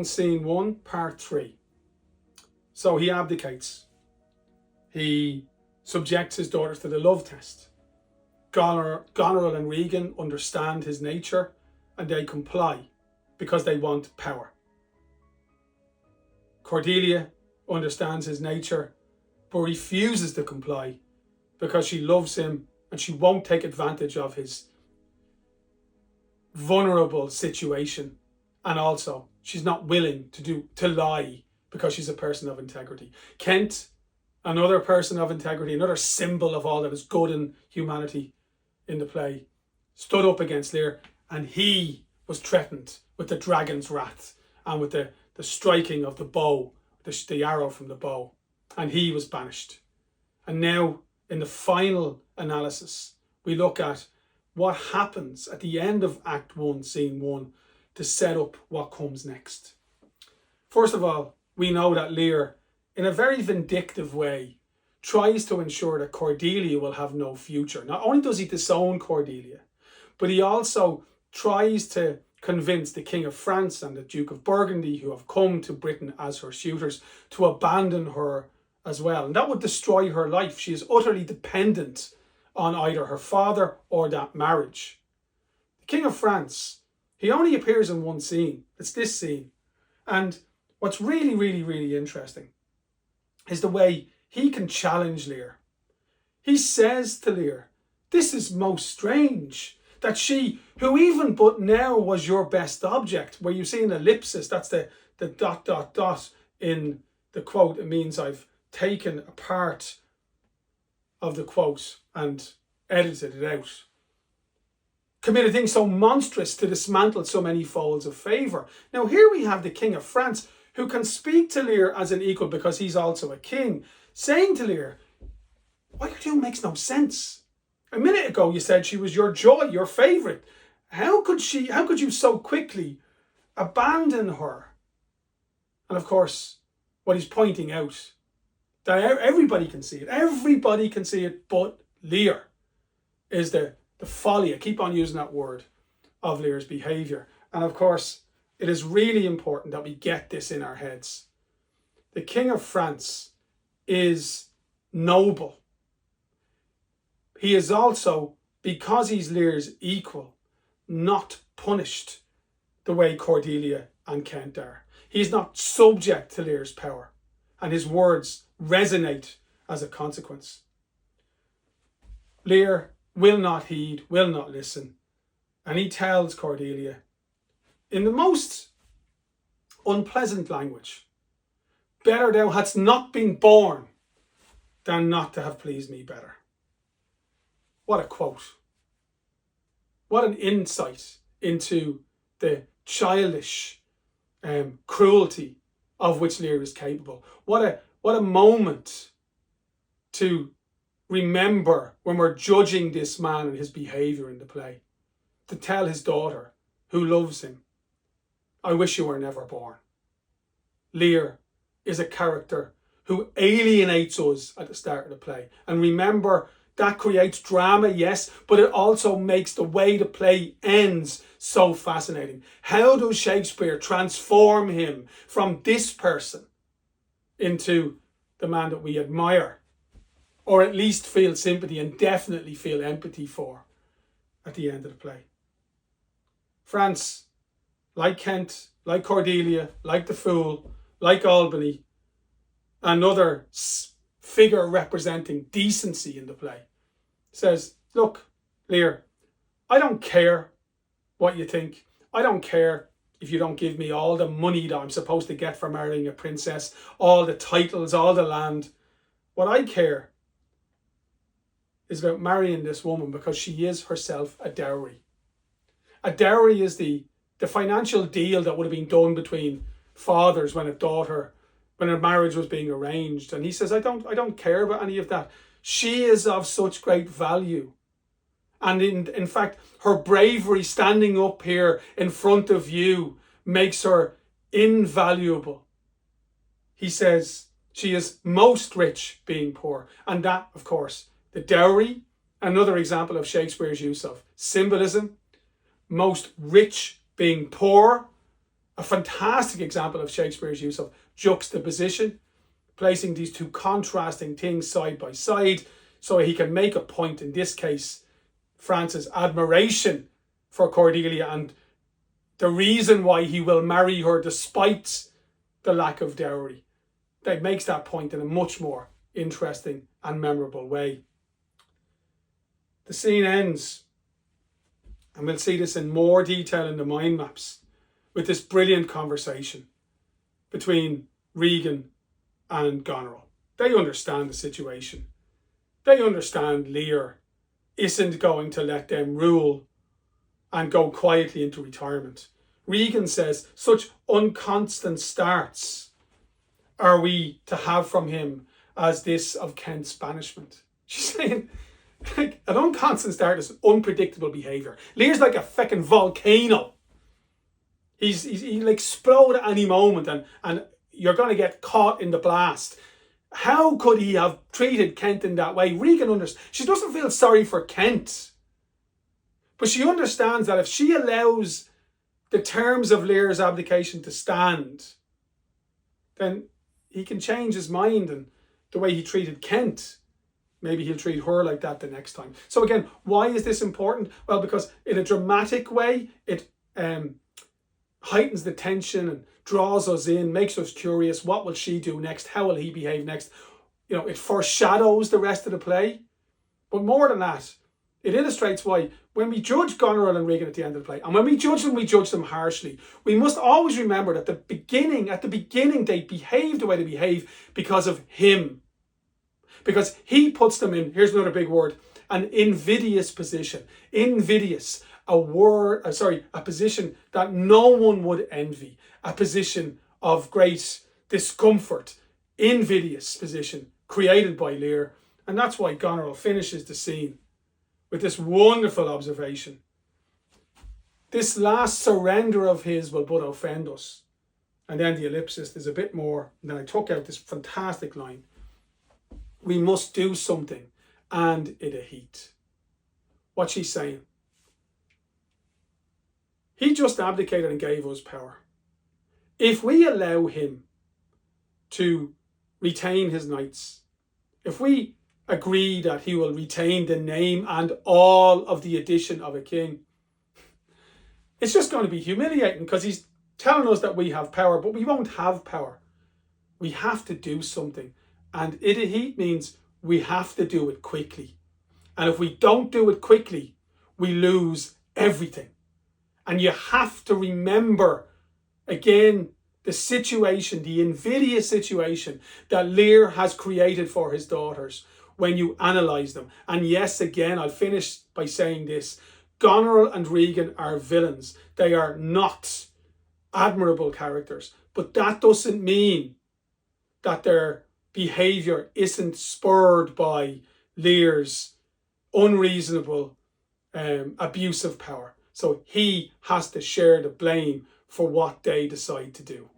Scene 1, Part 3. So he abdicates. He subjects his daughters to the love test. Goneril and Regan understand his nature and they comply because they want power. Cordelia understands his nature but refuses to comply because she loves him and she won't take advantage of his vulnerable situation, and also she's not willing to lie because she's a person of integrity. Kent, another person of integrity, another symbol of all that is good in humanity in the play, stood up against Lear, and he was threatened with the dragon's wrath and with the striking of the bow, the arrow from the bow, and he was banished. And now in the final analysis we look at what happens at the end of Act 1, Scene 1 to set up what comes next. First of all, we know that Lear, in a very vindictive way, tries to ensure that Cordelia will have no future. Not only does he disown Cordelia, but he also tries to convince the King of France and the Duke of Burgundy, who have come to Britain as her suitors, to abandon her as well. And that would destroy her life. She is utterly dependent on either her father or that marriage. The King of France, he only appears in one scene. It's this scene. And what's really, really, really interesting is the way he can challenge Lear. He says to Lear, "This is most strange, that she, who even but now was your best object," where you see an ellipsis, that's the ... in the quote. It means I've taken a part of the quote and edited it out. "Committed things so monstrous to dismantle so many folds of favour." Now here we have the King of France, who can speak to Lear as an equal because he's also a king, saying to Lear, "What you're doing makes no sense. A minute ago you said she was your joy, your favourite. How could you so quickly abandon her?" And of course, what he's pointing out, that everybody can see it but Lear, is the folly, I keep on using that word, of Lear's behaviour. And of course, it is really important that we get this in our heads. The King of France is noble. He is also, because he's Lear's equal, not punished the way Cordelia and Kent are. He's not subject to Lear's power, and his words resonate as a consequence. Lear will not heed, will not listen, and he tells Cordelia, in the most unpleasant language, "Better thou hadst not been born than not to have pleased me better." What a quote. What an insight into the childish cruelty of which Lear is capable. What a moment to remember when we're judging this man and his behaviour in the play. To tell his daughter, who loves him, "I wish you were never born." Lear is a character who alienates us at the start of the play. And remember, that creates drama, yes, but it also makes the way the play ends so fascinating. How does Shakespeare transform him from this person into the man that we admire, or at least feel sympathy and definitely feel empathy for at the end of the play? France, like Kent, like Cordelia, like the Fool, like Albany, another figure representing decency in the play, says, "Look, Lear, I don't care what you think. I don't care if you don't give me all the money that I'm supposed to get for marrying a princess, all the titles, all the land. What I care is about marrying this woman because she is herself a dowry." A dowry is the financial deal that would have been done between fathers when a marriage was being arranged. And he says, I don't care about any of that. She is of such great value. And in fact, her bravery standing up here in front of you makes her invaluable. He says she is most rich being poor. And that, of course, the dowry, another example of Shakespeare's use of symbolism, most rich being poor, A fantastic example of Shakespeare's use of juxtaposition, placing these two contrasting things side by side so he can make a point, in this case, France's admiration for Cordelia and the reason why he will marry her despite the lack of dowry. That makes that point in a much more interesting and memorable way. The scene ends, and we'll see this in more detail in the mind maps, with this brilliant conversation between Regan and Goneril. They understand the situation. They understand Lear isn't going to let them rule and go quietly into retirement. Regan says, such unconstant starts are we to have from him as this of Kent's banishment. She's saying, like, an unconstant start is unpredictable behaviour. Lear's like a feckin' volcano. He'll explode at any moment and you're going to get caught in the blast. How could he have treated Kent in that way? Regan understands. She doesn't feel sorry for Kent. But she understands that if she allows the terms of Lear's abdication to stand, then he can change his mind, and the way he treated Kent, maybe he'll treat her like that the next time. So again, why is this important? Well, because in a dramatic way, it heightens the tension and draws us in, makes us curious. What will she do next? How will he behave next? You know, it foreshadows the rest of the play. But more than that, it illustrates why when we judge Goneril and Regan at the end of the play, and when we judge them harshly, we must always remember that at the beginning they behave the way they behave because of him. Because he puts them in, here's another big word, an invidious position. Invidious, a position that no one would envy. A position of great discomfort. Invidious position created by Lear. And that's why Goneril finishes the scene with this wonderful observation. This last surrender of his will but offend us. And then the ellipsis, there's a bit more. And then I took out this fantastic line. We must do something, and it a heat. What's she saying? He just abdicated and gave us power. If we allow him to retain his knights, if we agree that he will retain the name and all of the addition of a king, it's just going to be humiliating because he's telling us that we have power, but we won't have power. We have to do something. And it a heat means we have to do it quickly. And if we don't do it quickly, we lose everything. And you have to remember, again, the situation, the invidious situation that Lear has created for his daughters when you analyse them. And yes, again, I'll finish by saying this. Goneril and Regan are villains. They are not admirable characters. But that doesn't mean that their behaviour isn't spurred by Lear's unreasonable abuse of power. So he has to share the blame for what they decide to do.